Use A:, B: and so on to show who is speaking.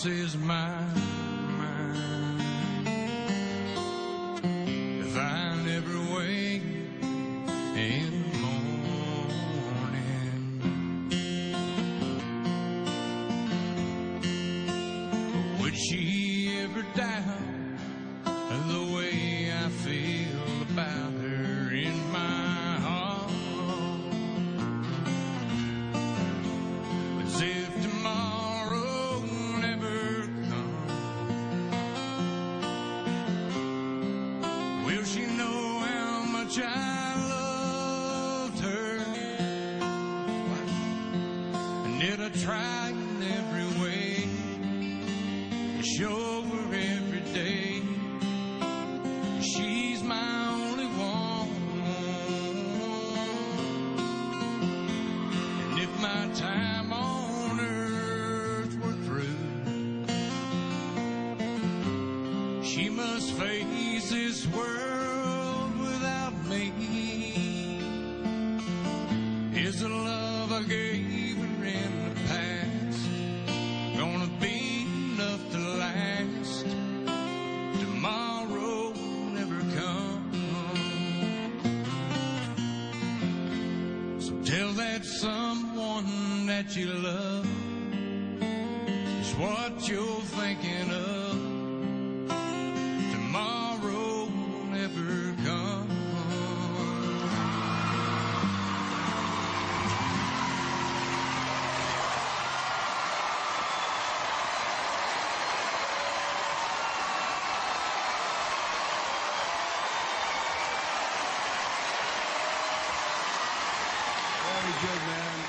A: says mine, if I never wake in the morning, would she ever doubt the way I feel about her in my heart? As if tomorrow never comes, will she know how much I loved her? And did I try in every way to show her every day she's my only one? And if my time on earth were through, she must face this world without me. Is the love I gave her in the past gonna be enough to last? Tomorrow never comes. So tell that someone that you love is what you're thinking of. Tomorrow never comes.
B: Very good, man.